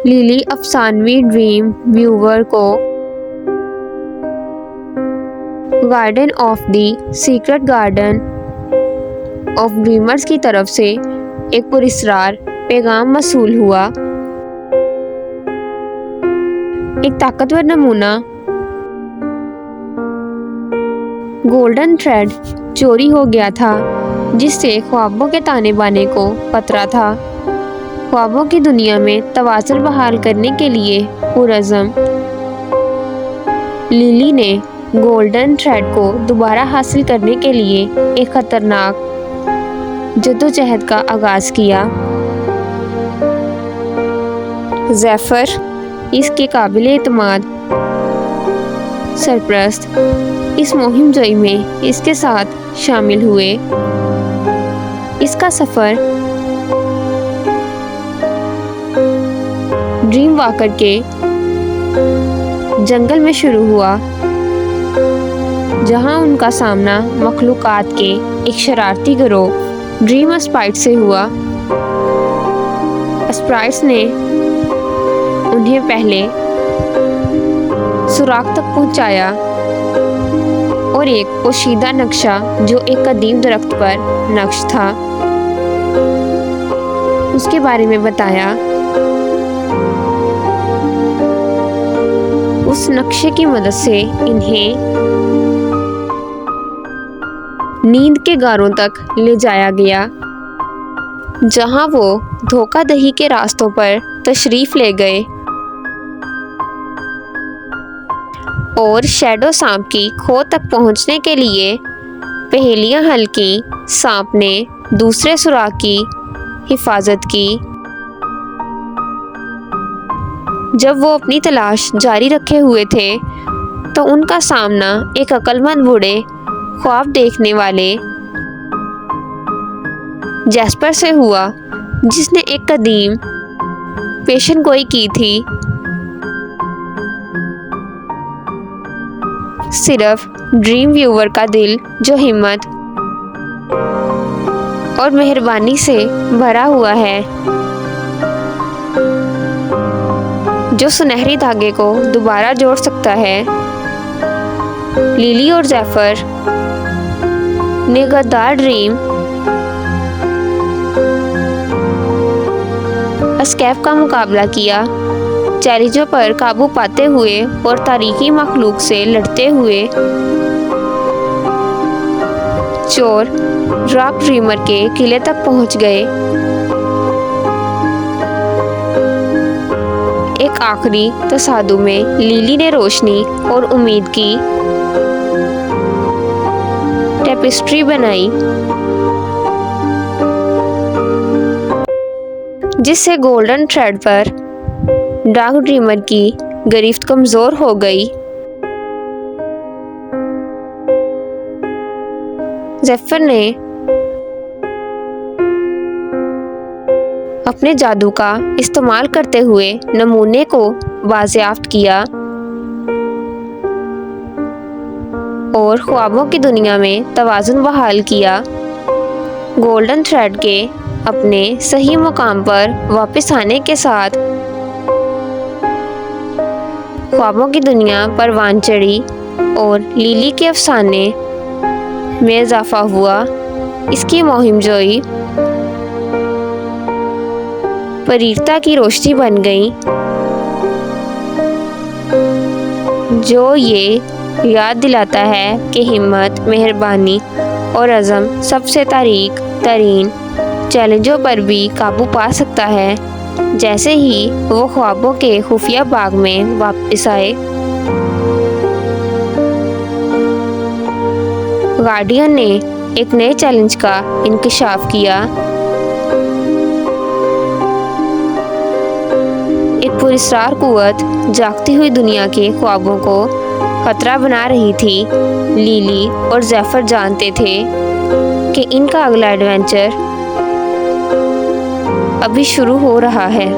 Lily अफसानवी dream viewer को garden of the secret garden of dreamers की तरफ से एक पुरस्कार पैगाम मसूल हुआ। एक ताकतवर नमूना गोल्डन थ्रेड चोरी हो गया था, जिससे ख्वाबों के ताने बाने को खतरा था। ख्वाबों की दुनिया में तवाज़ुन बहाल करने के लिए पुरअज़म लिली ने गोल्डन थ्रेड को दोबारा हासिल करने के लिए एक खतरनाक जद्दोजहद का आगाज़ किया। ज़ेफ़र इसके काबिले एतमाद सरपरस्त इस मुहिम जोई में इसके साथ शामिल हुए। इसका सफ़र ड्रीम वॉकर के जंगल में शुरू हुआ, जहां उनका सामना मखलूक़ात के एक शरारती गिरोह ड्रीम स्प्राइट्स से हुआ। स्प्राइट्स ने उन्हें पहले सुराग तक पहुंचाया और एक पोशीदा नक्शा जो एक कदीम दरख्त पर नक्श था उसके बारे में बताया। उस नक्शे की मदद से इन्हें नींद के गारों तक ले जाया गया, जहां वो धोखाधड़ी के रास्तों पर तशरीफ ले गए और शैडो सांप की खो तक पहुंचने के लिए पहेलियां हल की। सांप ने दूसरे सुराग की हिफाजत की। जब वो अपनी तलाश जारी रखे हुए थे तो उनका सामना एक अक्लमंद बूढ़े ख्वाब देखने वाले जैस्पर से हुआ, जिसने एक कदीम पेशन गोई की थी। सिर्फ ड्रीम व्यूअर का दिल जो हिम्मत और मेहरबानी से भरा हुआ है, जो सुनहरी धागे को दोबारा जोड़ सकता है। लिली और ज़ेफ़र ने गद्दार ड्रीम एस्केप का मुकाबला किया, चैलेंजों पर काबू पाते हुए और तारीकी मखलूक से लड़ते हुए। चोर रॉक ड्रीमर के किले तक पहुंच गए। एक आखिरी तसादु में लिली ने रोशनी और उम्मीद की टेपेस्ट्री बनाई, जिससे गोल्डन थ्रेड पर डार्क ड्रीमर की गिरफ्त कमज़ोर हो गई। ज़ेफ़र ने अपने जादू का इस्तेमाल करते हुए नमूने को बाज़ेयाफ्त किया और ख्वाबों की दुनिया में तवाज़ुन बहाल किया। गोल्डन थ्रेड के अपने सही मुकाम पर वापस आने के साथ ख्वाबों की दुनिया परवान चढ़ी और लिली के अफसाने में इजाफा हुआ। इसकी मुहिम जोई परीरता की रोशनी बन गई, जो ये याद दिलाता है कि हिम्मत, मेहरबानी और अज़म सबसे तारीक तरीन चैलेंजों पर भी काबू पा सकता है, जैसे ही वो ख्वाबों के खुफिया बाग में वापस आए। गार्डियन ने एक नए चैलेंज का इंकशाफ किया। एक पुरस्कार कुव्वत जागती हुई दुनिया के ख्वाबों को खतरा बना रही थी। लिली और ज़ेफ़र जानते थे कि इनका अगला एडवेंचर अभी शुरू हो रहा है।